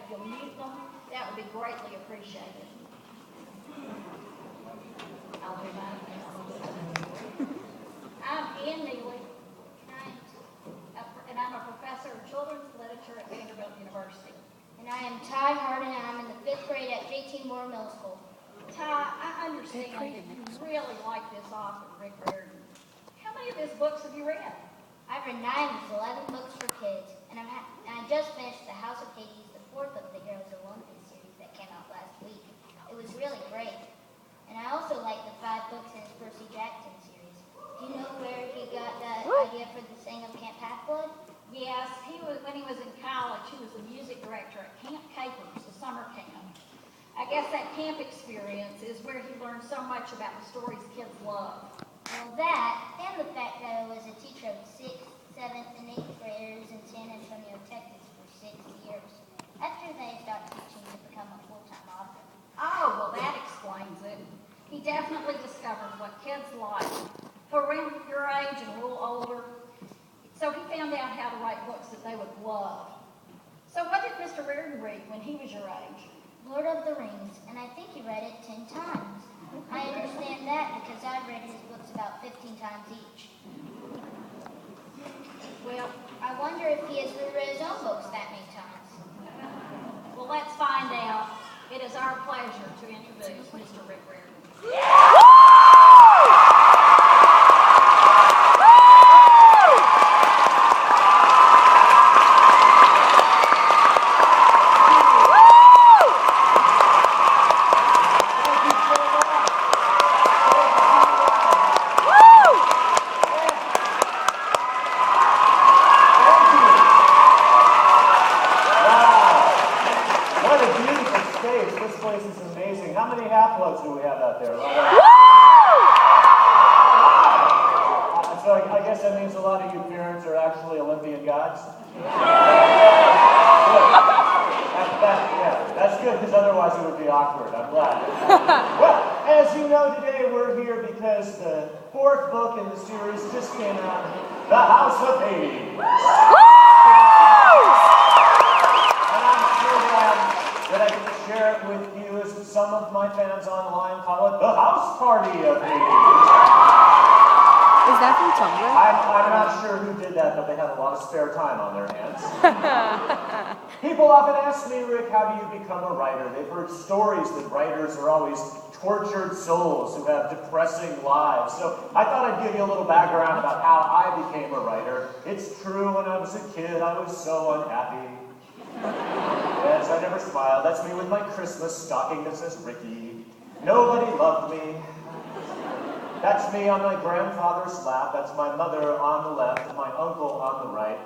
if you'll mute them, that would be greatly appreciated. I'll do mine. I'm Ann Neely, and I'm a professor of children's literature at Vanderbilt University. And I am Ty Harden, and I'm in the 5th grade at J.T. Moore Middle School. Ty, I understand that you really like this author, Rick Riordan. How many of his books have you read? I've read 9 of his 11 books for kids, and I just finished The House of Hades, the 4th of the Heroes of Olympus series that came out last week. It was really great. And I also like the 5 books in his Percy Jackson series. Do you know where he got the idea for the saying of Camp Half-Blood? Yes, when he was in college, he was the music director at Camp Capers, the summer camp. I guess that camp experience is where he learned so much about the stories kids love. Well, that, and the fact that I was a teacher of 6th, 7th, and 8th graders in San Antonio, Texas for 6 years. After they stopped teaching to become a full-time author. Oh, well, that explains it. He definitely discovered what kids like. For around your age and a little older, so he found out how to write books that they would love. So what did Mr. Riordan read when he was your age? Lord of the Rings, and I think he read it 10 times. I understand that because I've read his books about 15 times each. Well, I wonder if he has reread his own books that many times. Well, let's find out. It is our pleasure to introduce Mr. Rick Riordan. Do we have out there? So I guess that means a lot of you parents are actually Olympian gods? Yeah, that's good because otherwise it would be awkward. I'm glad. Well, as you know, today we're here because the 4th book in the series just came out, The House of Hades. And I'm sure that I can share it with you as some of my fans online call it the house party of Hades. Is that from Tumblr? I'm not sure who did that, but they had a lot of spare time on their hands. People often ask me, Rick, how do you become a writer? They've heard stories that writers are always tortured souls who have depressing lives. So I thought I'd give you a little background about how I became a writer. It's true, when I was a kid, I was so unhappy. Yes, I never smiled. That's me with my Christmas stocking that says Ricky. Nobody loved me. That's me on my grandfather's lap. That's my mother on the left and my uncle on the right.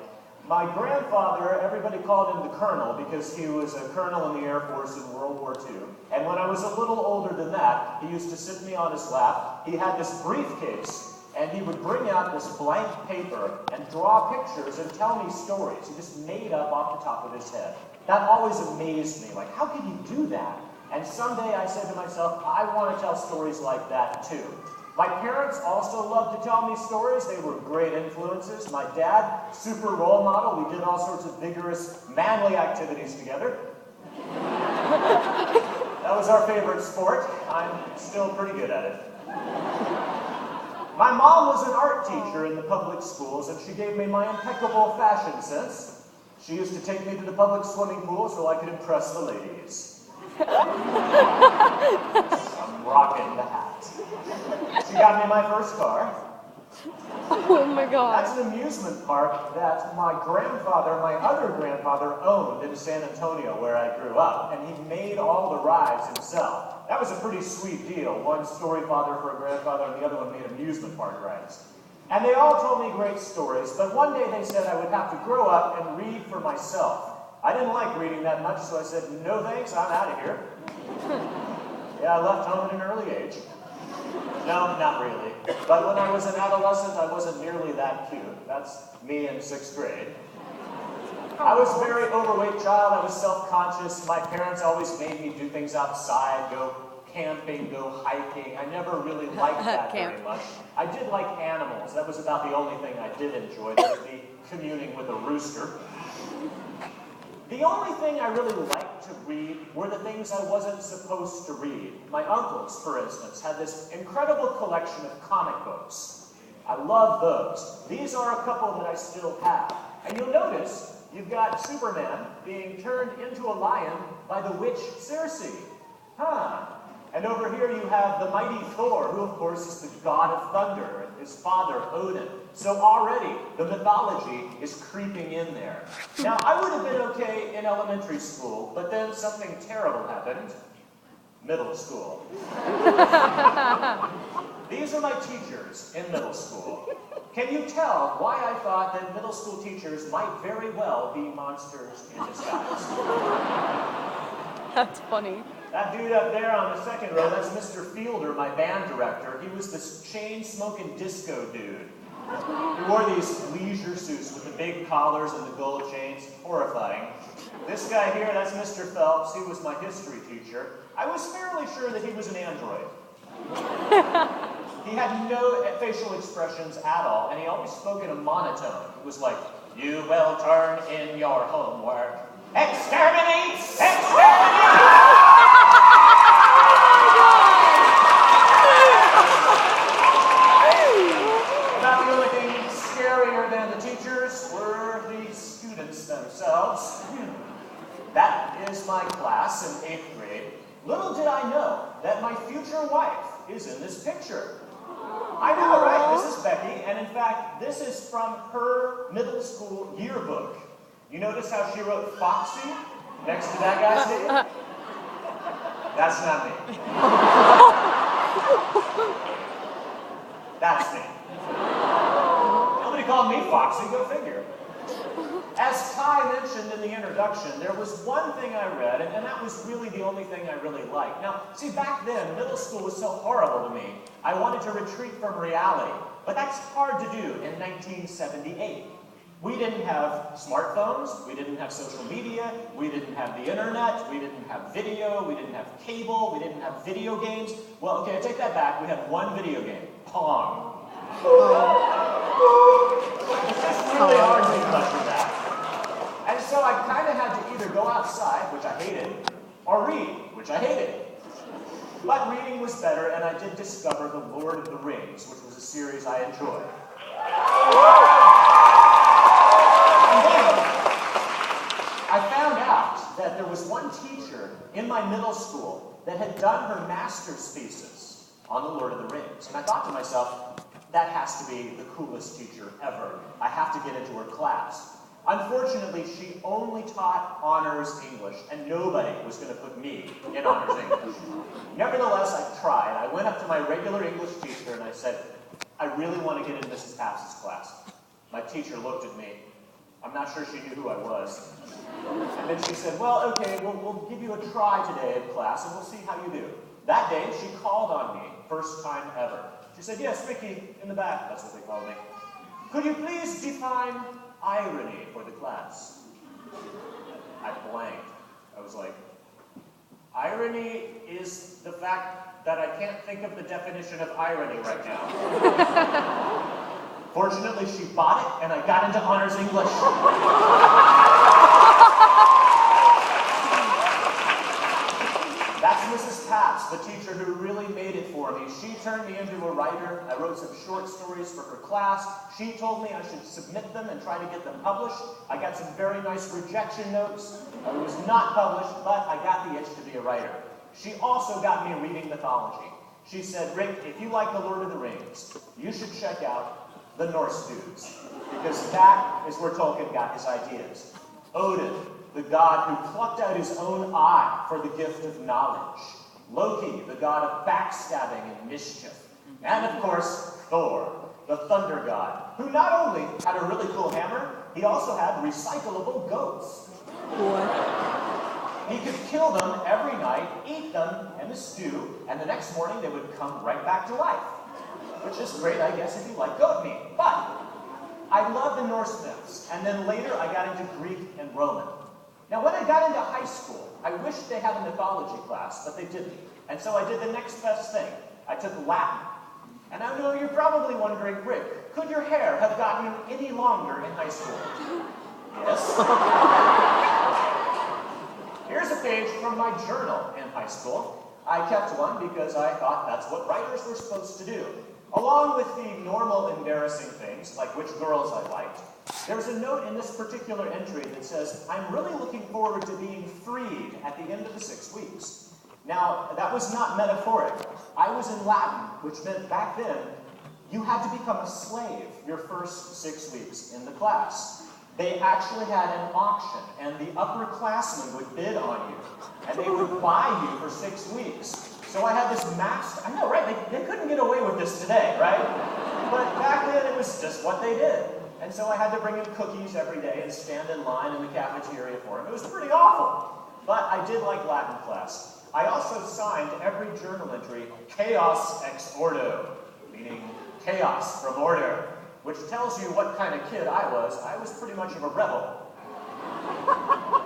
My grandfather, everybody called him the Colonel because he was a colonel in the Air Force in World War II. And when I was a little older than that, he used to sit me on his lap. He had this briefcase, and he would bring out this blank paper and draw pictures and tell me stories. He just made up off the top of his head. That always amazed me. Like, how could he do that? And someday I said to myself, I want to tell stories like that too. My parents also loved to tell me stories. They were great influences. My dad, super role model. We did all sorts of vigorous, manly activities together. That was our favorite sport. I'm still pretty good at it. My mom was an art teacher in the public schools, and she gave me my impeccable fashion sense. She used to take me to the public swimming pool so I could impress the ladies. I'm rocking the hat. She got me my first car. Oh my God. That's an amusement park that my other grandfather owned in San Antonio where I grew up, and he made all the rides himself. That was a pretty sweet deal. One story father for a grandfather and the other one made amusement park rides. And they all told me great stories, but one day they said I would have to grow up and read for myself. I didn't like reading that much, so I said, no thanks, I'm out of here. Yeah, I left home at an early age. No, not really. But when I was an adolescent, I wasn't nearly that cute. That's me in 6th grade. I was a very overweight child. I was self-conscious. My parents always made me do things outside, go camping, go hiking. I never really liked that very much. I did like animals. That was about the only thing I did enjoy. That would be communing with a rooster. The only thing I really liked to read were the things I wasn't supposed to read. My uncles, for instance, had this incredible collection of comic books. I love those. These are a couple that I still have. And you'll notice you've got Superman being turned into a lion by the witch Circe. Huh. And over here you have the mighty Thor, who of course is the god of thunder, and his father Odin. So already the mythology is creeping in there. Now I would have been okay in elementary school, but then something terrible happened. Middle school. These are my teachers in middle school. Can you tell why I thought that middle school teachers might very well be monsters in disguise? That's funny. That dude up there on the second row, that's Mr. Fielder, my band director. He was this chain-smoking disco dude. He wore these leisure suits with the big collars and the gold chains. Horrifying. This guy here, that's Mr. Phelps. He was my history teacher. I was fairly sure that he was an android. He had no facial expressions at all, and he always spoke in a monotone. It was like, "You will turn in your homework. Exterminate! Exterminate!" About the only thing scarier than the teachers were the students themselves. That is my class in 8th grade. Little did I know that my future wife is in this picture. I know, right? This is Becky, and in fact, this is from her middle school yearbook. You notice how she wrote Foxy next to that guy's name? That's not me. That's me. Nobody called me Foxy, go figure. As Ty mentioned in the introduction, there was one thing I read, and that was really the only thing I really liked. Now, see, back then, middle school was so horrible to me, I wanted to retreat from reality. But that's hard to do in 1978. We didn't have smartphones, we didn't have social media, we didn't have the internet, we didn't have video, we didn't have cable, we didn't have video games. Well, okay, I take that back, we had one video game, Pong. It's just really hard to do much of that. And so I kind of had to either go outside, which I hated, or read, which I hated. But reading was better, and I did discover The Lord of the Rings, which was a series I enjoyed. And then I found out that there was one teacher in my middle school that had done her master's thesis on The Lord of the Rings. And I thought to myself, that has to be the coolest teacher ever. I have to get into her class. Unfortunately, she only taught honors English, and nobody was going to put me in honors English. Nevertheless, I tried. I went up to my regular English teacher and I said, "I really want to get in Mrs. Papps' class." My teacher looked at me. I'm not sure she knew who I was. And then she said, "Well, okay, we'll give you a try today in class, and we'll see how you do." That day, she called on me, first time ever. She said, "Yes, Ricky, in the back," that's what they call me. "Could you please define irony for the class?" I blanked. I was like, irony is the fact that I can't think of the definition of irony right now. Fortunately, she bought it, and I got into honors English. That's Mrs. Papps, the teacher who really made it for me. She turned me into a writer. I wrote some short stories for her class. She told me I should submit them and try to get them published. I got some very nice rejection notes. I was not published, but I got the itch to be a writer. She also got me reading mythology. She said, "Rick, if you like The Lord of the Rings, you should check out the Norse dudes, because that is where Tolkien got his ideas. Odin, the god who plucked out his own eye for the gift of knowledge. Loki, the god of backstabbing and mischief. And of course, Thor, the thunder god, who not only had a really cool hammer, he also had recyclable goats. What? He could kill them every night, eat them in a stew, and the next morning they would come right back to life. Which is great, I guess, if you like goat meat. But I love the Norse myths, and then later I got into Greek and Roman. Now, when I got into high school, I wished they had a mythology class, but they didn't. And so I did the next best thing. I took Latin. And I know you're probably wondering, Rick, could your hair have gotten any longer in high school? Yes. Here's a page from my journal in high school. I kept one because I thought that's what writers were supposed to do. Along with the normal embarrassing things, like which girls I liked, there's a note in this particular entry that says, I'm really looking forward to being freed at the end of the 6 weeks. Now, that was not metaphoric. I was in Latin, which meant back then, you had to become a slave your first 6 weeks in the class. They actually had an auction, and the upperclassmen would bid on you, and they would buy you for 6 weeks. So I had this mask. I know, right? They couldn't get away with this today, right? But back then, it was just what they did. And so I had to bring in cookies every day and stand in line in the cafeteria for them. It was pretty awful. But I did like Latin class. I also signed every journal entry, chaos ex ordo, meaning chaos from order, which tells you what kind of kid I was. I was pretty much of a rebel.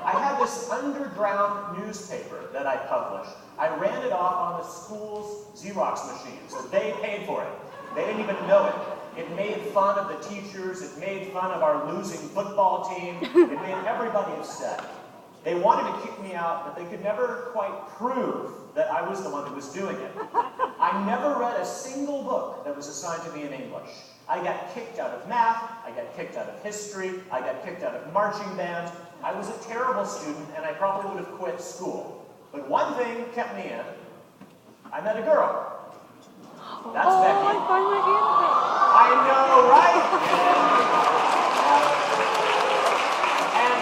I had this underground newspaper that I published. I ran it off on the school's Xerox machine, so they paid for it. They didn't even know it. It made fun of the teachers. It made fun of our losing football team. It made everybody upset. They wanted to kick me out, but they could never quite prove that I was the one that was doing it. I never read a single book that was assigned to me in English. I got kicked out of math. I got kicked out of history. I got kicked out of marching band. I was a terrible student, and I probably would have quit school. But one thing kept me in. I met a girl. That's Becky. I find my hand. I know, right? And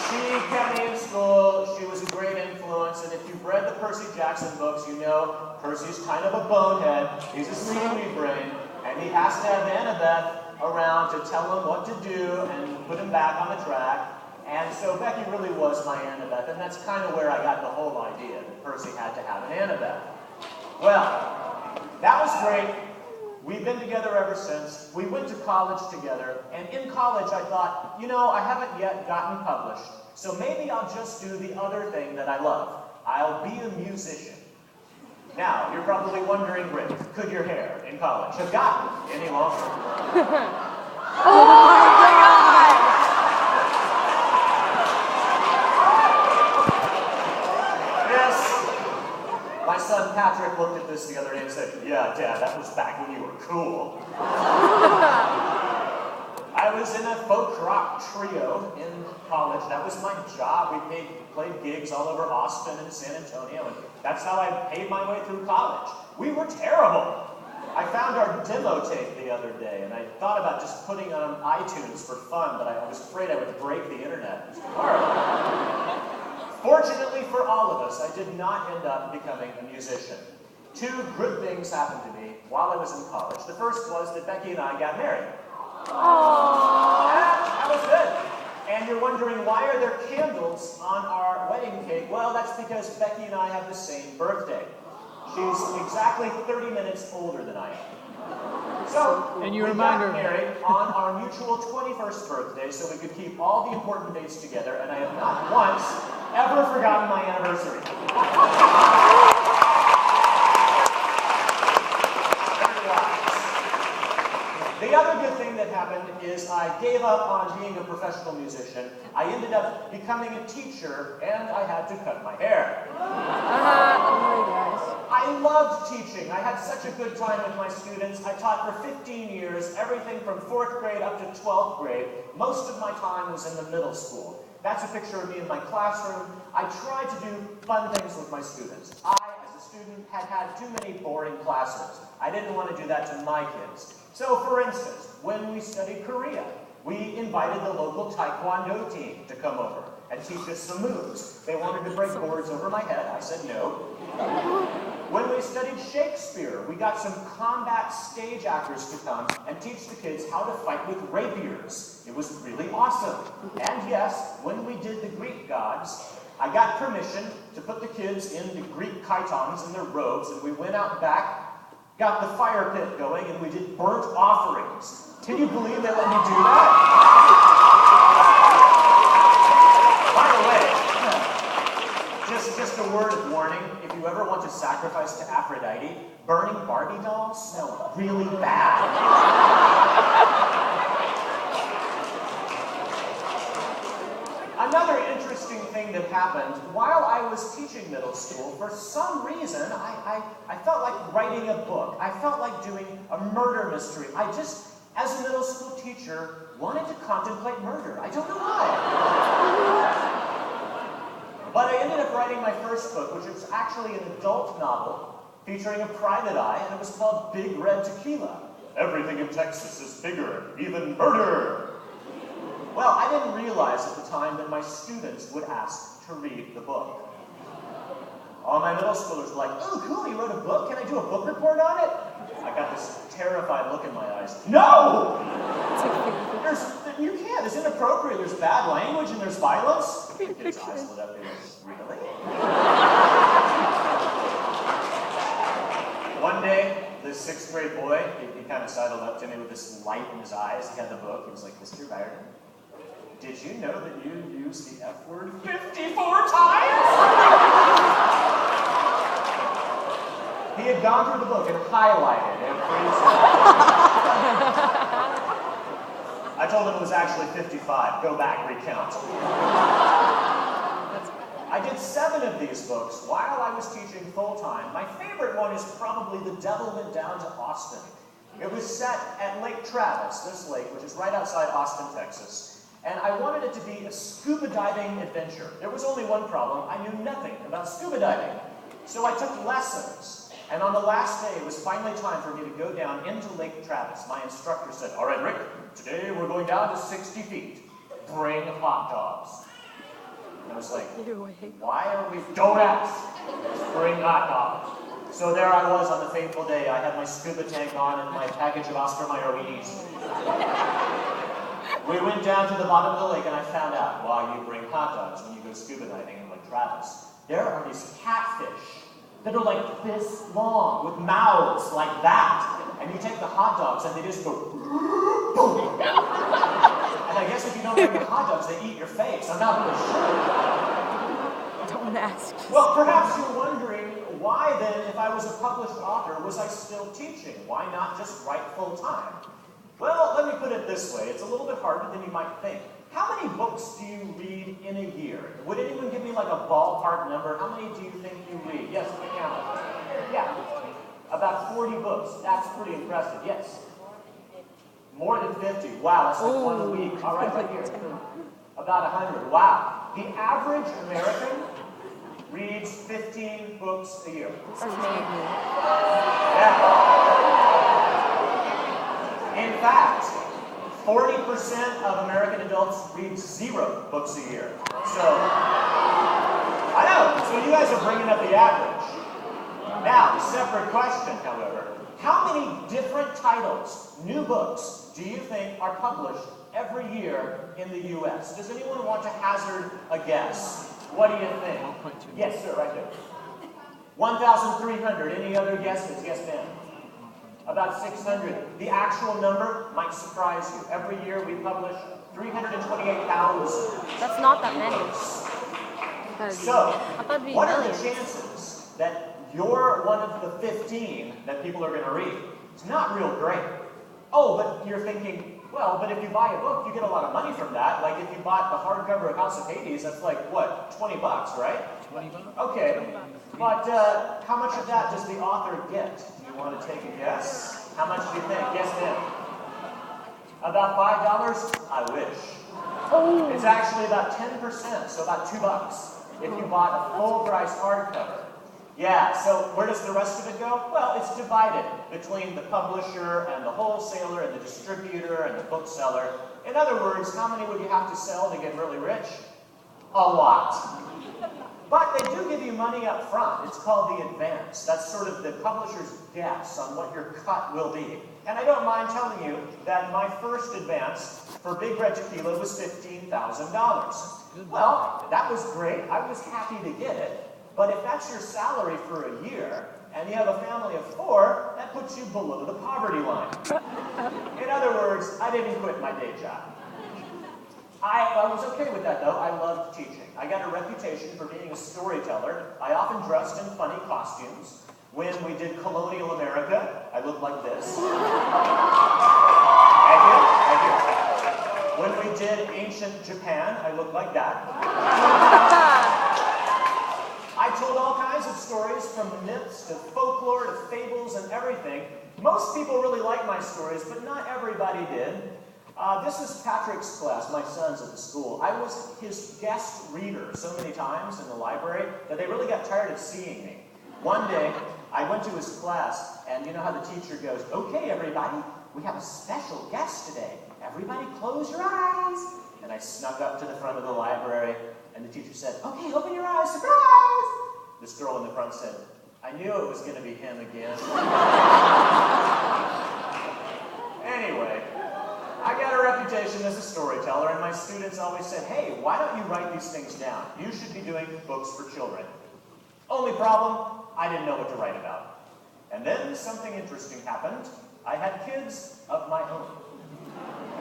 she kept me in school. She was a great influence. And if you've read the Percy Jackson books, you know Percy's kind of a bonehead. He's a seaweed brain. And he has to have Annabeth around to tell him what to do and put him back on the track. And so Becky really was my Annabeth. And that's kind of where I got the whole idea that Percy had to have an Annabeth. Well, that was great. We've been together ever since. We went to college together, and in college I thought, you know, I haven't yet gotten published, so maybe I'll just do the other thing that I love. I'll be a musician. Now, you're probably wondering, Rick, could your hair in college have gotten any longer? Oh my God! My son Patrick looked at this the other day and said, yeah, Dad, that was back when you were cool. I was in a folk rock trio in college. That was my job. We played gigs all over Austin and San Antonio, and that's how I paid my way through college. We were terrible. I found our demo tape the other day, and I thought about just putting it on iTunes for fun, but I was afraid I would break the internet. It was horrible. Fortunately for all of us, I did not end up becoming a musician. 2 good things happened to me while I was in college. The first was that Becky and I got married. Aww. That was good. And you're wondering, why are there candles on our wedding cake? Well, that's because Becky and I have the same birthday. She's exactly 30 minutes older than I am. So, we got married on our mutual 21st birthday so we could keep all the important dates together, and I have not once ever forgotten my anniversary. The other good thing that happened is I gave up on being a professional musician. I ended up becoming a teacher, and I had to cut my hair. I loved teaching. I had such a good time with my students. I taught for 15 years, everything from 4th grade up to 12th grade. Most of my time was in the middle school. That's a picture of me in my classroom. I tried to do fun things with my students. I, as a student, had too many boring classes. I didn't want to do that to my kids. So, for instance, when we studied Korea, we invited the local Taekwondo team to come over and teach us some moves. They wanted to break boards over my head. I said no. When we studied Shakespeare, we got some combat stage actors to come and teach the kids how to fight with rapiers. It was really awesome. And yes, when we did the Greek gods, I got permission to put the kids in the Greek chitons in their robes, and we went out back, got the fire pit going, and we did burnt offerings. Can you believe they let me do that? By the way, just a word of warning, if you ever want to sacrifice to Aphrodite, burning Barbie dolls smell really bad. Another interesting interesting thing that happened while I was teaching middle school. For some reason, I felt like writing a book. I felt like doing a murder mystery. I just, as a middle school teacher, wanted to contemplate murder. I don't know why. But I ended up writing my first book, which was actually an adult novel featuring a private eye, and it was called Big Red Tequila. Everything in Texas is bigger, even murder. Well, I didn't realize at the time that my students would ask to read the book. All my middle schoolers were like, "Oh, cool, you wrote a book? Can I do a book report on it?" I got this terrified look in my eyes. No! You can't. It's inappropriate. There's bad language and there's violence. The kid's eyes lit up. They went, "Really?" One day, this 6th grade boy, he kind of sidled up to me with this light in his eyes. He had the book. He was like, "Mr. Riordan, did you know that you used the F word 54 times?" He had gone through the book and highlighted every I told him it was actually 55. Go back, recount. I did 7 of these books while I was teaching full-time. My favorite one is probably The Devil Went Down to Austin. It was set at Lake Travis, this lake, which is right outside Austin, Texas. And I wanted it to be a scuba diving adventure. There was only one problem. I knew nothing about scuba diving. So I took lessons. And on the last day, it was finally time for me to go down into Lake Travis. My instructor said, "All right, Rick, today we're going down to 60 feet. Bring hot dogs." And I was like, "Why are we, don't ask, bring hot dogs." So there I was on the fateful day. I had my scuba tank on and my package of Oscar Mayer weenies. We went down to the bottom of the lake and I found out why you bring hot dogs when you go scuba diving in Lake Travis. There are these catfish that are like this long, with mouths like that. And you take the hot dogs and they just go boom. And I guess if you don't bring the hot dogs, they eat your face. I'm not really sure. Don't ask. Well, perhaps you're wondering, why then, if I was a published author, was I still teaching? Why not just write full time? Well, let me put it this way. It's a little bit harder than you might think. How many books do you read in a year? Would anyone give me like a ballpark number? How many do you think you read? Yes, the camera. Yeah. About 40 books. That's pretty impressive. Yes. More than 50. Wow, that's like one a week. All right, right here. About 100. Wow. The average American reads 15 books a year. Yeah. In fact, 40% of American adults read 0 books a year. So, I know. So you guys are bringing up the average. Now, separate question, however. How many different titles, new books, do you think are published every year in the U.S.? Does anyone want to hazard a guess? What do you think? Yes, sir, right there. 1,300. Any other guesses? Yes, ma'am. About 600. The actual number might surprise you. Every year we publish 328,000. That's not that many. So, what are the chances that you're one of the 15 that people are going to read? It's not real great. Oh, but you're thinking, well, but if you buy a book, you get a lot of money from that. Like if you bought the hardcover of House of Hades, that's like, what, $20, right? $20. Okay, but how much of that does the author get? Do you want to take a guess? How much do you think? Yes, ma'am. About $5? I wish. Oh. It's actually about 10%, so about $2 if you bought a full-price hardcover. Yeah, so where does the rest of it go? Well, it's divided between the publisher and the wholesaler and the distributor and the bookseller. In other words, how many would you have to sell to get really rich? A lot. But they do give you money up front. It's called the advance. That's sort of the publisher's guess on what your cut will be. And I don't mind telling you that my first advance for Big Red Tequila was $15,000. Well, that was great. I was happy to get it. But if that's your salary for a year, and you have a family of 4, that puts you below the poverty line. In other words, I didn't quit my day job. I was okay with that, though. I loved teaching. I got a reputation for being a storyteller. I often dressed in funny costumes. When we did colonial America, I looked like this. Thank you. When we did ancient Japan, I looked like that. told all kinds of stories, from myths to folklore to fables and everything. Most people really liked my stories, but not everybody did. This is Patrick's class, my son's at the school. I was his guest reader so many times in the library that they really got tired of seeing me. One day, I went to his class, and you know how the teacher goes, "Okay, everybody, we have a special guest today. Everybody close your eyes." And I snuck up to the front of the library, and the teacher said, "Okay, open your eyes, surprise!" This girl in the front said, "I knew it was going to be him again." Anyway, I got a reputation as a storyteller, and my students always said, "Hey, why don't you write these things down? You should be doing books for children." Only problem, I didn't know what to write about. And then something interesting happened. I had kids of my own.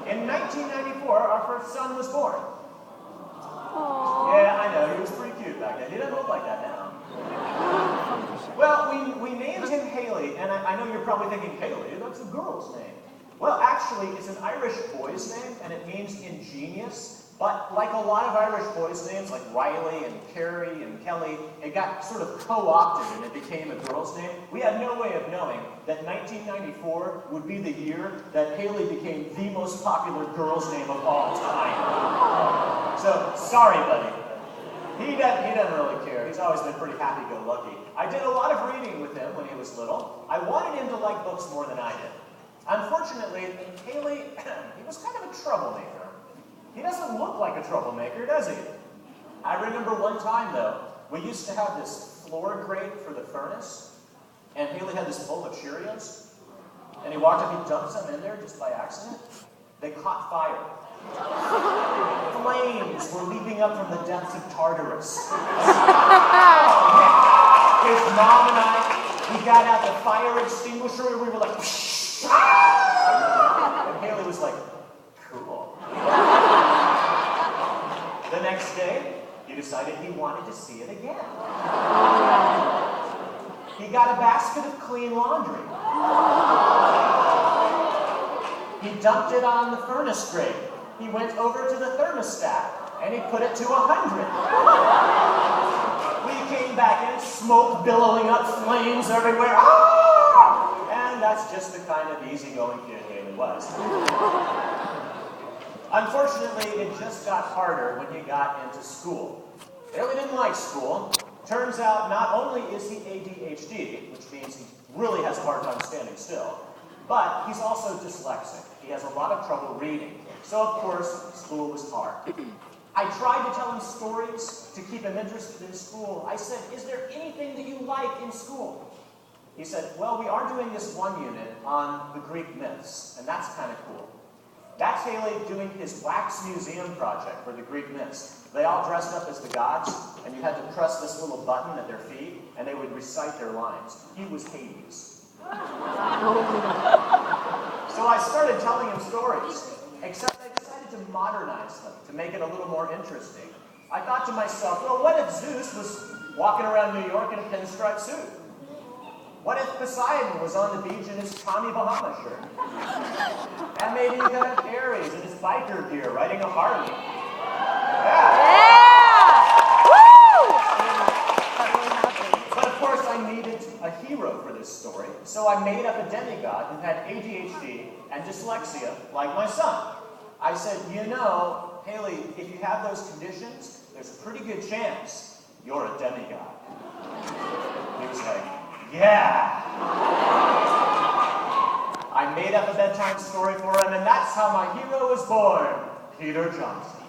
In 1994, our first son was born. Aww. Yeah, I know, he was pretty cute back then. He doesn't look like that now. Well, we named him Haley, and I know you're probably thinking, Haley, that's a girl's name. Well, actually, it's an Irish boy's name, and it means ingenious. But like a lot of Irish boys' names, like Riley and Carrie and Kelly, it got sort of co-opted and it became a girl's name. We had no way of knowing that 1994 would be the year that Haley became the most popular girl's name of all time. So, sorry, buddy. He doesn't really care. He's always been pretty happy-go-lucky. I did a lot of reading with him when he was little. I wanted him to like books more than I did. Unfortunately, Haley, he was kind of a troublemaker. He doesn't look like a troublemaker, does he? I remember one time, though, we used to have this floor grate for the furnace, and Haley had this bowl of Cheerios, and he walked up, he dumped some in there just by accident. They caught fire. Flames were leaping up from the depths of Tartarus. His mom and I, we got out the fire extinguisher, and we were like, and Haley was like, cool. The next day, he decided he wanted to see it again. He got a basket of clean laundry. He dumped it on the furnace grate. He went over to the thermostat, and he put it to 100. We came back in, smoke billowing up, flames everywhere. Ah! And that's just the kind of easygoing kid Haley was. Unfortunately, it just got harder when he got into school. Haley didn't like school. Turns out not only is he ADHD, which means he really has a hard time standing still, but he's also dyslexic. He has a lot of trouble reading. So, of course, school was hard. I tried to tell him stories to keep him interested in school. I said, "Is there anything that you like in school?" He said, "Well, we are doing this one unit on the Greek myths, and that's kind of cool." That's Haley doing his wax museum project for the Greek myths. They all dressed up as the gods, and you had to press this little button at their feet, and they would recite their lines. He was Hades. So I started telling him stories, except I decided to modernize them, to make it a little more interesting. I thought to myself, well, what if Zeus was walking around New York in a pinstripe suit? What if Poseidon was on the beach in his Tommy Bahama shirt? And maybe you could have Ares in his biker gear riding a Harley. Yeah! Woo! But of course I needed a hero for this story, so I made up a demigod who had ADHD and dyslexia like my son. I said, you know, Haley, if you have those conditions, there's a pretty good chance you're a demigod. He was like, yeah. I made up a bedtime story for him, and that's how my hero was born, Peter Johnson.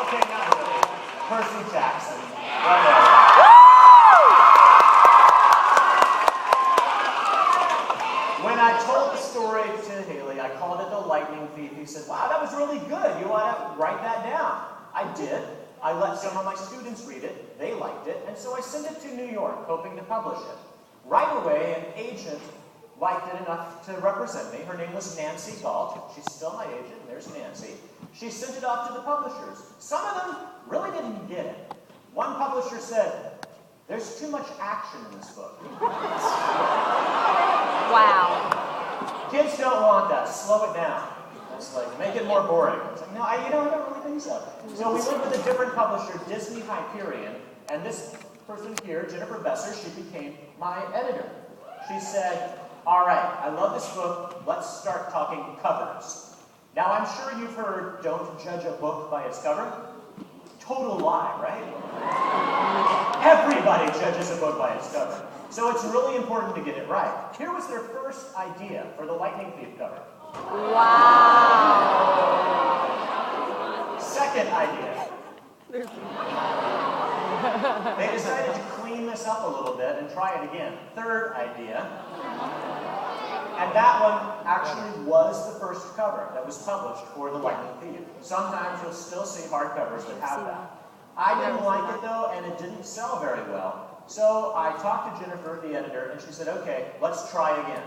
Okay, not really. Percy Jackson. Whatever. When I told the story to Haley, I called it The Lightning Thief. He said, wow, that was really good. You want to write that down? I did. I let some of my students read it, they liked it, and so I sent it to New York, hoping to publish it. Right away, an agent liked it enough to represent me. Her name was Nancy Galt. She's still my agent. There's Nancy. She sent it off to the publishers. Some of them really didn't get it. One publisher said, there's too much action in this book. Wow. Kids don't want that. Slow it down. It's like, make it more boring. It's like, no, I don't really think so. So we went with a different publisher, Disney Hyperion, and this person here, Jennifer Besser, she became my editor. She said, all right, I love this book, let's start talking covers. Now I'm sure you've heard, don't judge a book by its cover. Total lie, right? Everybody judges a book by its cover. So it's really important to get it right. Here was their first idea for the Lightning Thief cover. Wow. Second idea. They decided to clean this up a little bit and try it again. Third idea. And that one actually was the first cover that was published for the Lightning Thief. Sometimes you'll still see hardcovers that have that. I didn't like it though, and it didn't sell very well. So I talked to Jennifer, the editor, and she said, okay, let's try again.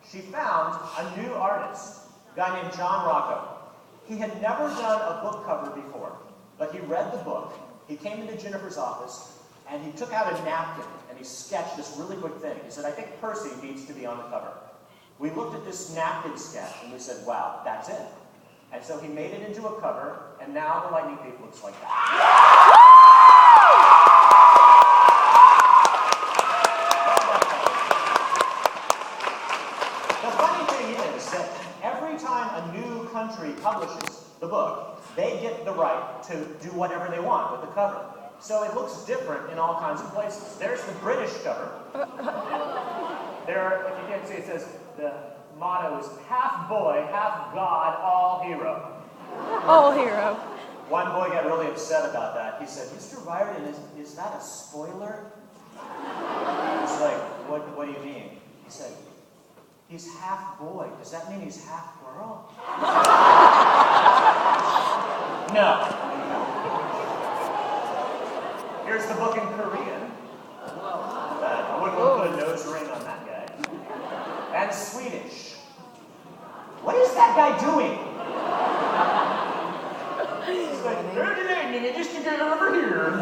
She found a new artist, a guy named John Rocco. He had never done a book cover before, but he read the book. He came into Jennifer's office, and he took out a napkin, and he sketched this really quick thing. He said, I think Percy needs to be on the cover. We looked at this napkin sketch, and we said, wow, that's it. And so he made it into a cover, and now the Lightning Thief looks like that. The funny thing is that every time a new country publishes the book, they get the right to do whatever they want with the cover. So it looks different in all kinds of places. There's the British cover. There, if you can't see, it says the motto is half boy, half God, all hero. All hero. One boy got really upset about that. He said, Mr. Riordan, is that a spoiler? I was like, what do you mean? He said, he's half boy. Does that mean he's half girl? No. Here's the book in Korean. I wouldn't want to put a nose ring on that guy. And Swedish. What is that guy doing? He's like, I just to get over here.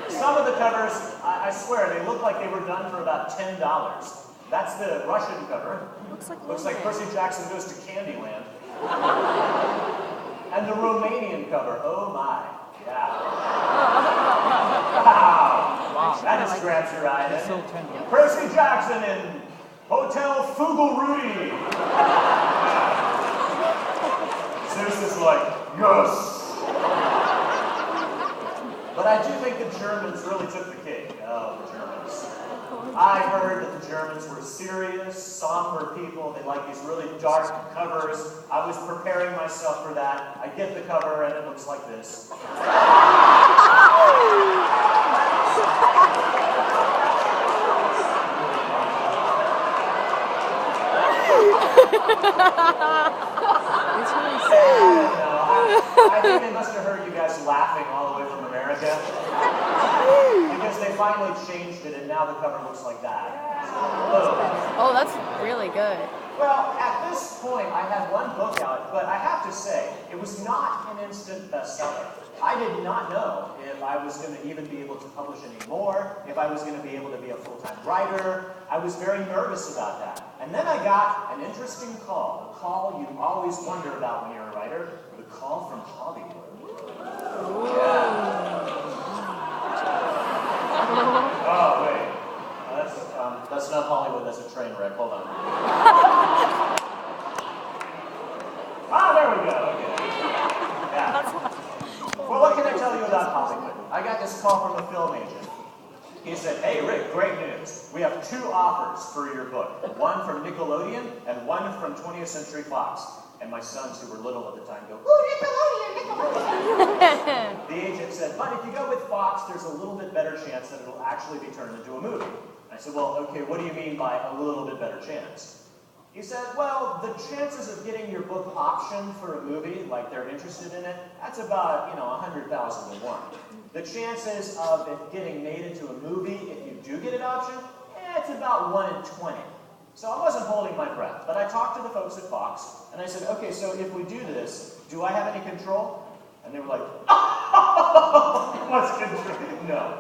Some of the covers, I swear, they look like they were done for about $10. That's the Russian cover. Looks like Percy Jackson goes to Candyland. And the Romanian cover, oh my, yeah. Wow. That just grabs your eye. So Percy Jackson in Hotel Fugel Rudy. Zeus is like, yes. But I do think the Germans really took the cake. Oh, the Germans. I heard that the Germans were serious, somber people. They like these really dark covers. I was preparing myself for that. I get the cover and it looks like this. It's really sad. I think they must have heard you guys laughing all the way from America. Because they finally changed it and now the cover looks like that. Oh, that's really good. Well, at this point, I had one book out, but I have to say, it was not an instant bestseller. I did not know if I was going to even be able to publish any more, if I was going to be able to be a full-time writer. I was very nervous about that. And then I got an interesting call, a call you always wonder about when you're a writer, the call from Hollywood. Yeah. Oh, wait. That's not Hollywood, that's a train wreck. Hold on. There we go. Okay. Yeah. Well, what can I tell you about Hollywood? I got this call from a film agent. He said, hey, Rick, great news. We have 2 offers for your book. One from Nickelodeon and one from 20th Century Fox. And my sons, who were little at the time, go, ooh, Nickelodeon. The agent said, but if you go with Fox, there's a little bit better chance that it'll actually be turned into a movie. I said, well, okay, what do you mean by a little bit better chance? He said, well, the chances of getting your book optioned for a movie, like they're interested in it, that's about, 100,000 to 1. The chances of it getting made into a movie, if you do get it optioned, it's about 1 in 20. So I wasn't holding my breath, but I talked to the folks at Fox, and I said, okay, so if we do this, do I have any control? And they were like, what's control? No.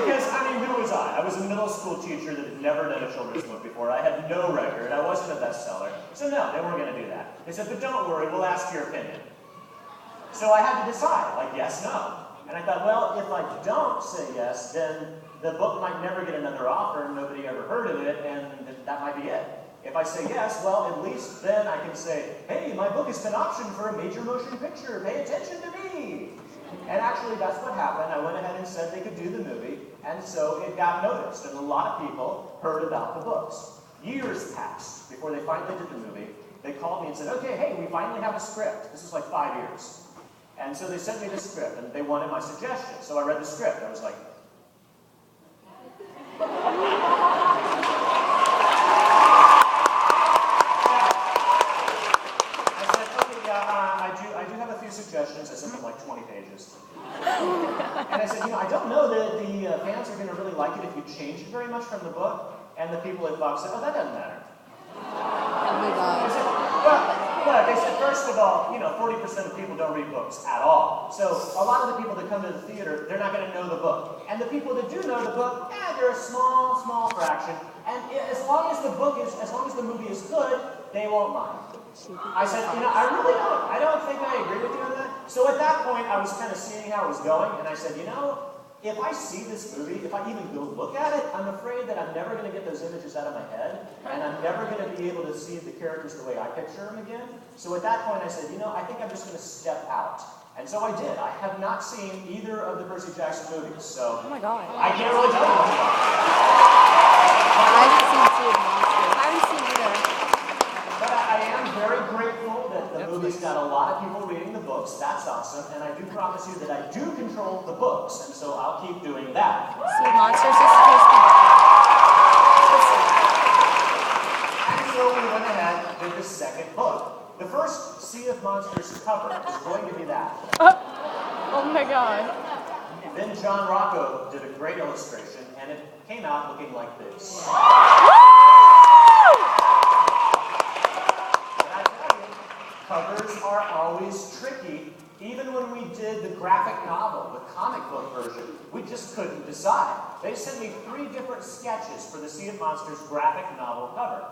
Because, there was I. I was a middle school teacher that had never done a children's book before. I had no record. I wasn't a bestseller. So no, they weren't going to do that. They said, but don't worry, we'll ask your opinion. So I had to decide, like yes, no. And I thought, well, if I don't say yes, then the book might never get another offer, and nobody ever heard of it, and that might be it. If I say yes, well, at least then I can say, hey, my book has been optioned for a major motion picture. Pay attention to me. And actually, that's what happened. I went ahead and said they could do the movie, and so it got noticed, and a lot of people heard about the books. Years passed before they finally did the movie. They called me and said, okay, hey, we finally have a script. This was like 5 years. And so they sent me the script, and they wanted my suggestion. So I read the script. I was like, I do have a few suggestions. I sent them like 20 pages. And I said, I don't know that the fans are going to really like it if you change it very much from the book. And the people at Fox said, oh, that doesn't matter. I said, well, they said, first of all, 40% of people don't read books at all. So a lot of the people that come to the theater, they're not going to know the book. And the people that do know the book, they're a small fraction. And as long as the movie is good, they won't mind. I said, I don't think I agree with you on that. So at that point, I was kind of seeing how it was going, and I said, if I see this movie, if I even go look at it, I'm afraid that I'm never going to get those images out of my head, and I'm never going to be able to see the characters the way I picture them again. So at that point, I said, I think I'm just going to step out. And so I did. I have not seen either of the Percy Jackson movies, so oh my God. I can't really tell you much about it. I haven't seen Sea of Monsters. I haven't seen either. But I am very grateful that the movie's got a lot of people reading the books. That's awesome. And I do promise you that I do control the books, and so I'll keep doing that. Sea of Monsters is supposed to be bad. And so we went ahead with the second book. The first Sea of Monsters cover is going to be that. Oh my God. Then John Rocco did a great illustration, and it came out looking like this. Covers are always tricky. Even when we did the graphic novel, the comic book version, we just couldn't decide. They sent me 3 different sketches for the Sea of Monsters graphic novel cover.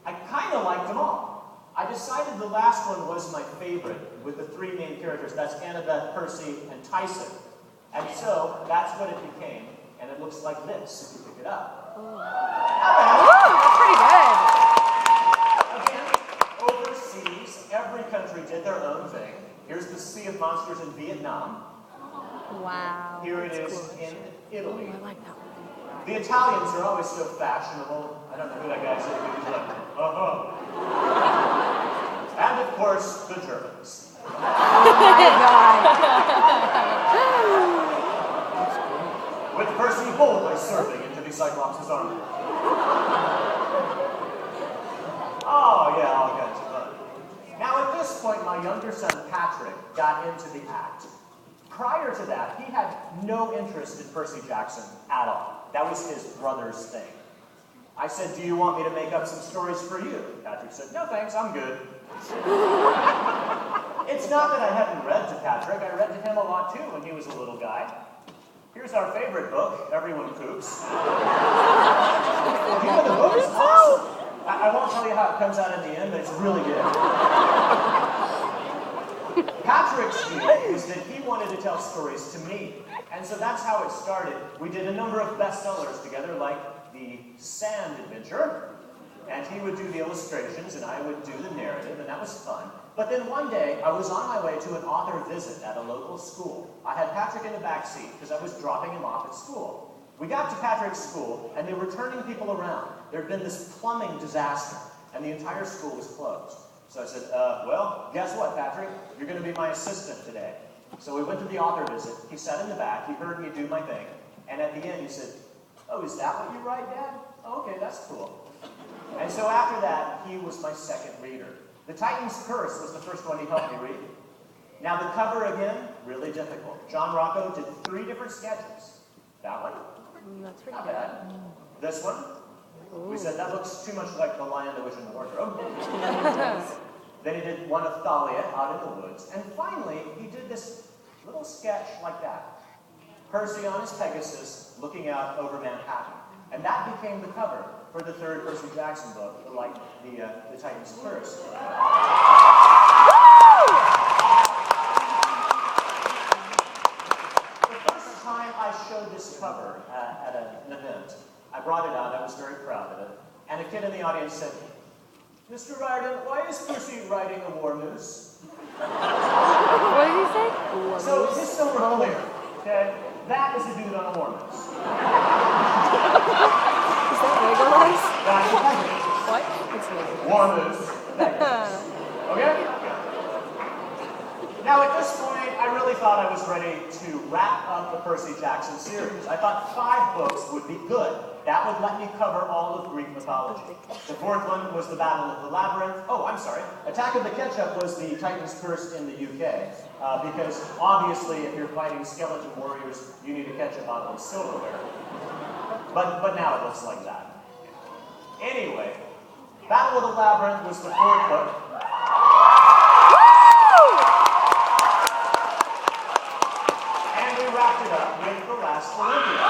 I kind of liked them all. I decided the last one was my favorite, with the 3 main characters. That's Annabeth, Percy, and Tyson. And so that's what it became. And it looks like this, if you pick it up. Oh, that's pretty good. Again, overseas, every country did their own thing. Here's the Sea of Monsters in Vietnam. Wow. Here it is cool. in Italy. I like that one. The Italians are always so fashionable. I don't know who that guy is, but he's like, And of course, the Germans. Oh my God. With Percy boldly surfing into the Cyclops' army. Oh, yeah, all kinds of fun. Now, at this point, my younger son, Patrick, got into the act. Prior to that, he had no interest in Percy Jackson at all. That was his brother's thing. I said, do you want me to make up some stories for you? Patrick said, no thanks, I'm good. It's not that I hadn't read to Patrick. I read to him a lot too when he was a little guy. Here's our favorite book, Everyone Poops. The book is awesome. I won't tell you how it comes out in the end, but it's really good. Patrick's view was that he wanted to tell stories to me. And so that's how it started. We did a number of bestsellers together, like The Sand Adventure. And he would do the illustrations, and I would do the narrative, and that was fun. But then one day, I was on my way to an author visit at a local school. I had Patrick in the back seat, because I was dropping him off at school. We got to Patrick's school, and they were turning people around. There had been this plumbing disaster, and the entire school was closed. So I said, well, guess what, Patrick? You're going to be my assistant today. So we went to the author visit. He sat in the back. He heard me do my thing. And at the end, he said, oh, is that what you write, Dad? Oh, okay, that's cool. And so after that, he was my second reader. The Titan's Curse was the first one he helped me read. Now the cover again, really difficult. John Rocco did 3 different sketches. That one, That's pretty not good. bad. This one, we said that looks too much like The Lion, the Witch, and the Wardrobe. Then he did one of Thalia out in the woods. And finally, he did this little sketch like that. Percy on his Pegasus looking out over Manhattan. And that became the cover for the third Percy Jackson book, like the Titan's Curse. The first time I showed this cover at an event, I brought it out, I was very proud of it, and a kid in the audience said, "Mr. Riordan, why is Percy riding a war moose?" What did he say? So just so we're clear, okay, that is a dude on a war moose. Is that Legolas? That's a What? It's Legolas. war moose. Okay? Now at this point, I really thought I was ready to wrap up the Percy Jackson series. I thought 5 books would be good. That would let me cover all of Greek mythology. The 4th one was the Battle of the Labyrinth. Oh, I'm sorry. Attack of the Ketchup was the Titan's Curse in the UK. Because obviously, if you're fighting skeleton warriors, you need a ketchup bottle and silverware. But now it looks like that. Anyway, Battle of the Labyrinth was the 4th book. And we wrapped it up with The Last Olympia.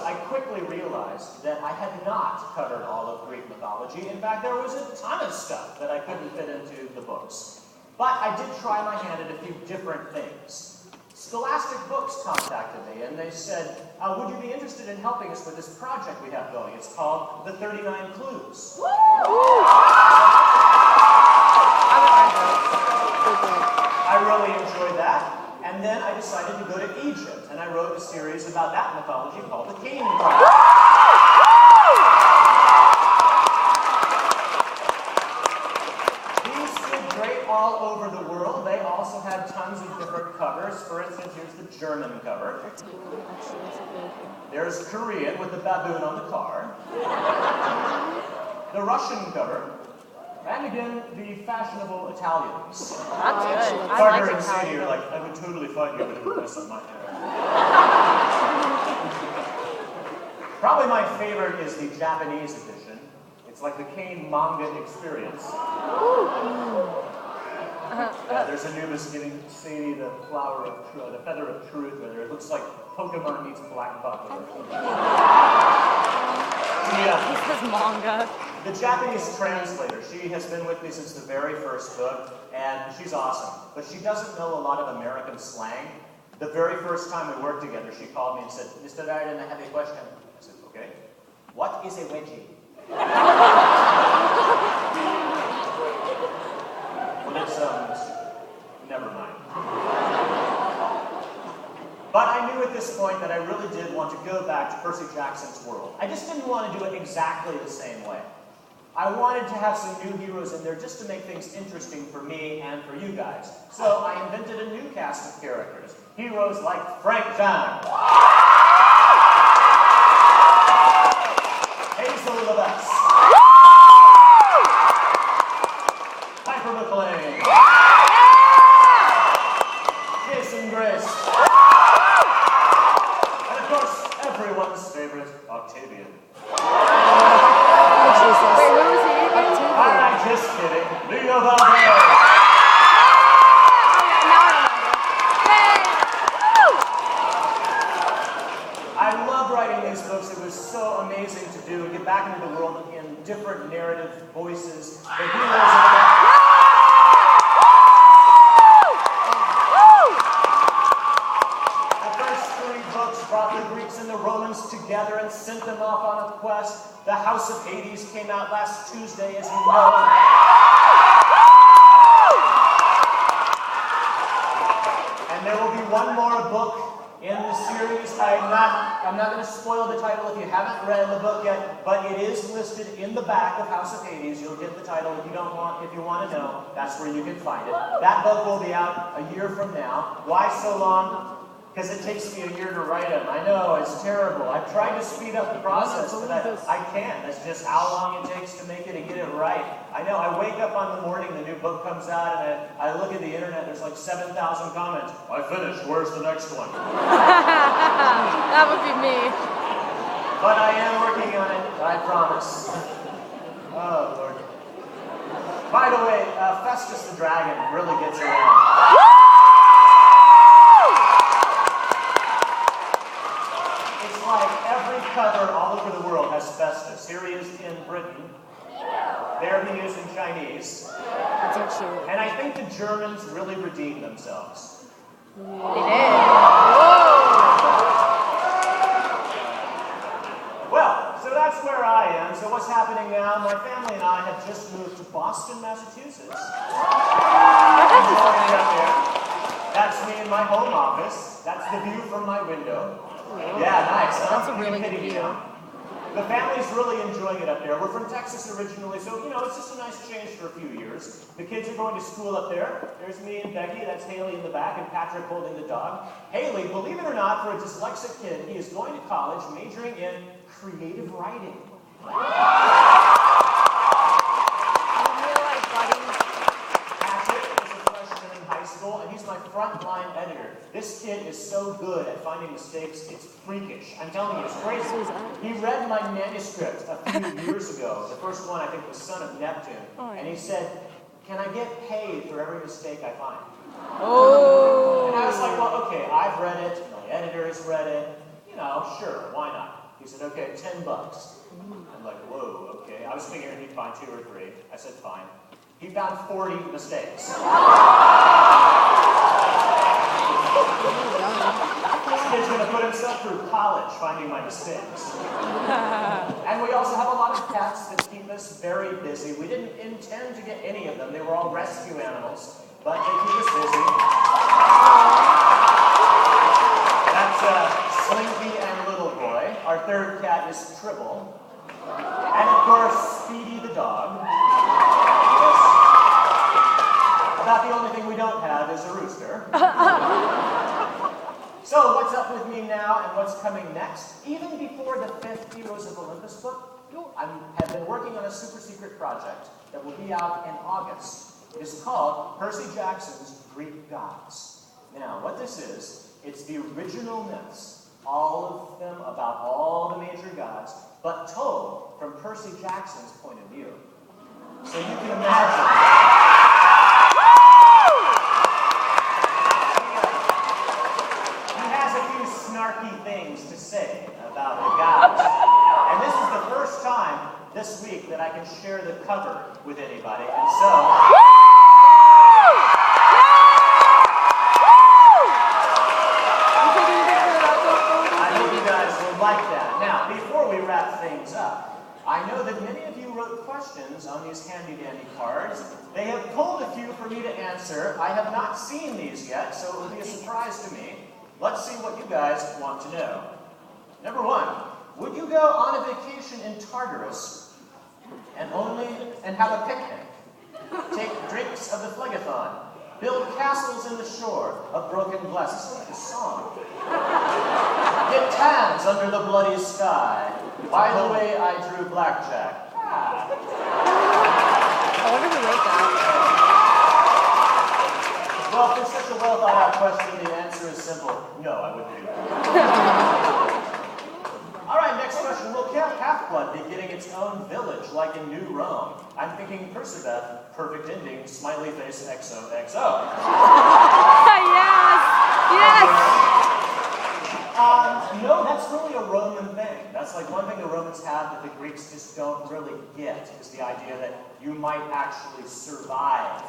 I quickly realized that I had not covered all of Greek mythology. In fact, there was a ton of stuff that I couldn't fit into the books. But I did try my hand at a few different things. Scholastic Books contacted me and they said, would you be interested in helping us with this project we have going? It's called The 39 Clues. I really enjoyed that. And then I decided to go to Egypt, and I wrote a series about that mythology called the Canaan Chronicles. These did great all over the world. They also had tons of different covers. For instance, here's the German cover. There's Korean with the baboon on the car. The Russian cover. And again, the fashionable Italians. That's good. I Carter like and Sadie Italian. are like, I would totally fight you with a mess on my hair. Probably my favorite is the Japanese edition. It's like the Kane manga experience. There's Anubis giving Sadie the flower of truth, the feather of truth with her. It looks like Pokemon meets Black Buffalo. He says manga. The Japanese translator, she has been with me since the very first book, and she's awesome. But she doesn't know a lot of American slang. The very first time we worked together, she called me and said, "Mr. Riordan, I have a question." I said, "Okay. What is a wedgie?" Well, it's, never mind. But I knew at this point that I really did want to go back to Percy Jackson's world. I just didn't want to do it exactly the same way. I wanted to have some new heroes in there just to make things interesting for me and for you guys. So I invented a new cast of characters. Heroes like Frank John, Hazel Levesque, Piper McLean, Jason Grace, and of course, everyone's favorite, Octavian. Wait, who was he? Alright, just kidding. Leo Valdez. Now I I love writing these books. It was so amazing to do and get back into the world in different narrative voices. The heroes of the first 3 books brought the Greeks and the Romans together and sent them off on a quest. The House of Hades came out last Tuesday, as you know. And there will be one more book in the series. I'm not going to spoil the title if you haven't read the book yet, but it is listed in the back of House of Hades. You'll get the title if you want to know. That's where you can find it. That book will be out a year from now. Why so long? Because it takes me a year to write them. I know, it's terrible. I've tried to speed up the process, but I can't. That's just how long it takes to make it and get it right. I know, I wake up on the morning, the new book comes out, and I look at the internet, there's like 7,000 comments. I finished, where's the next one? That would be me. But I am working on it, I promise. Oh, Lord. By the way, Festus the Dragon really gets around. It's like every cover all over the world has Festus. Here he is in Britain. There he is in Chinese. That's so cute. And I think the Germans really redeemed themselves. They did. Whoa! Well, so that's where I am. So what's happening now? My family and I have just moved to Boston, Massachusetts. That's me in my home office. That's the view from my window. Yeah, nice. That's a really good view. The family's really enjoying it up there. We're from Texas originally, so, it's just a nice change for a few years. The kids are going to school up there. There's me and Becky. That's Haley in the back, and Patrick holding the dog. Haley, believe it or not, for a dyslexic kid, he is going to college majoring in creative writing. Patrick is a freshman in high school, and he's my frontline editor. This kid is so good at finding mistakes, it's freakish. I'm telling you, it's crazy. He read my manuscript a few years ago. The first one, I think, was Son of Neptune. And he said, "Can I get paid for every mistake I find?" Oh. And I was like, well, okay, I've read it. My editor has read it. Sure, why not? He said, okay, $10. I'm like, whoa, okay. I was figuring he'd find 2 or 3. I said, fine. He found 40 mistakes. This kid's going to put himself through college finding my mistakes. And we also have a lot of pets that keep us very busy. We didn't intend to get any of them. They were all rescue animals, but they keep us busy. That's Slinky and Little Boy. Our third cat is Tribble. And of course, Speedy the dog. About the only thing we don't have is a rooster. So, what's up with me now and what's coming next? Even before the 5th Heroes of Olympus book, I have been working on a super secret project that will be out in August. It is called Percy Jackson's Greek Gods. Now, what this is, it's the original myths, all of them about all the major gods, but told from Percy Jackson's point of view. So you can imagine. Snarky things to say about the gods. And this is the first time this week that I can share the cover with anybody. And so I hope you guys will like that. Now, before we wrap things up, I know that many of you wrote questions on these handy-dandy cards. They have pulled a few for me to answer. I have not seen these yet, so it will be a surprise to me. Let's see what you guys want to know. Number 1, would you go on a vacation in Tartarus and have a picnic? Take drinks of the phlegathon. Build castles in the shore of broken glass. It's like a song. Get tans under the bloody sky. By the way, I drew blackjack. I wonder who wrote that. Well, for such a well-thought-out question, the answer is simple. No, I wouldn't do that. All right, next question. Will Half-Blood be getting its own village like in New Rome? I'm thinking Persebeth, perfect ending, smiley face XOXO. Yes! No, that's really a Roman thing. That's like one thing the Romans have that the Greeks just don't really get, is the idea that you might actually survive.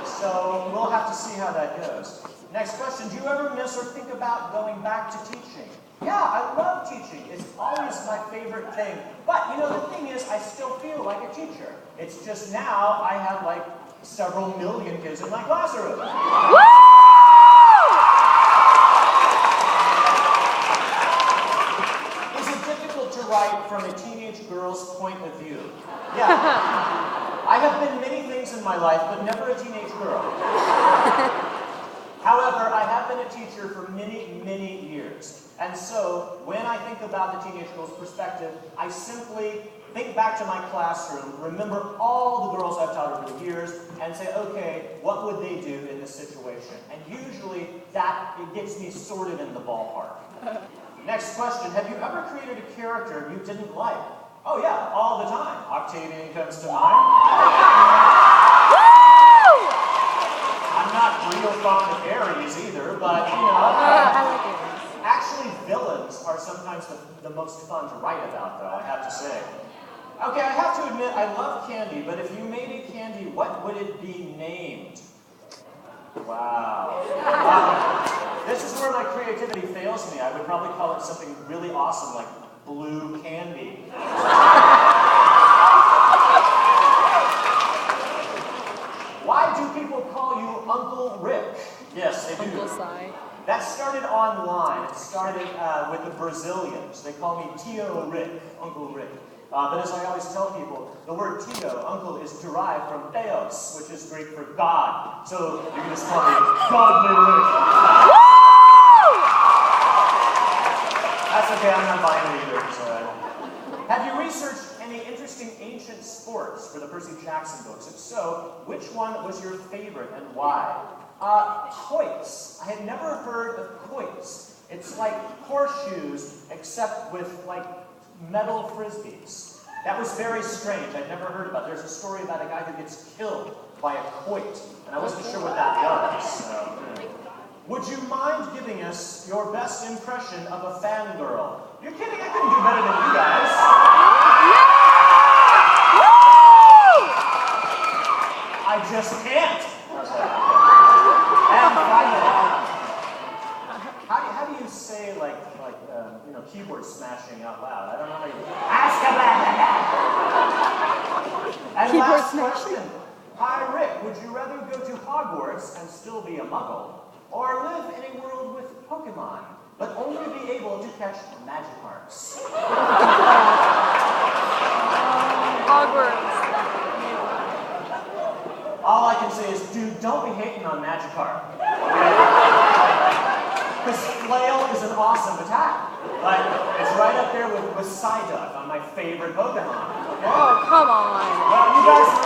So we'll have to see how that goes. Next question, do you ever miss or think about going back to teaching? Yeah, I love teaching. It's always my favorite thing. But, the thing is, I still feel like a teacher. It's just now I have like several million kids in my classroom. Is it difficult to write from a teenage girl's point of view? Yeah. I have been many things in my life, but never a teenage girl. However, I have been a teacher for many, many years. And so, when I think about the teenage girl's perspective, I simply think back to my classroom, remember all the girls I've taught over the years, and say, okay, what would they do in this situation? And usually, it gets me sort of in the ballpark. Next question, have you ever created a character you didn't like? Oh yeah, all the time. Octavian comes to mind. I'm not real fond of Ares either, but you know. I like it. Actually, villains are sometimes the most fun to write about, though, I have to say. Okay, I have to admit, I love candy, but if you made a candy, what would it be named? Wow. This is where my creativity fails me. I would probably call it something really awesome, like blue candy. Why do people call you Uncle Rick? Yes, they do. Uncle Si. That started online. It started with the Brazilians. They call me Tio Rick, Uncle Rick. But as I always tell people, the word Tio, uncle, is derived from Theos, which is Greek for God. So you can just call me Godly Rick. That's okay, I'm not buying it either. It's all right. Have you researched any interesting ancient sports for the Percy Jackson books? If so, which one was your favorite and why? Quoits. I had never heard of quoits. It's like horseshoes, except with like metal frisbees. That was very strange. I'd never heard about it. There's a story about a guy who gets killed by a quoit, and I wasn't sure what that was. So. Would you mind giving us your best impression of a fangirl? You're kidding, I couldn't do better than you guys. I just can't. And finally, how do you say like keyboard smashing out loud? I don't know how you. And Keyboard last smashing? question. Hi Rick, would you rather go to Hogwarts and still be a muggle, or live in a world with Pokemon, but only be able to catch Magikarps? Hogwarts. All I can say is, dude, don't be hating on Magikarp. Because Flail is an awesome attack. Like, it's right up there with Psyduck on my favorite Pokemon. Okay? Oh, come on. Well, you guys are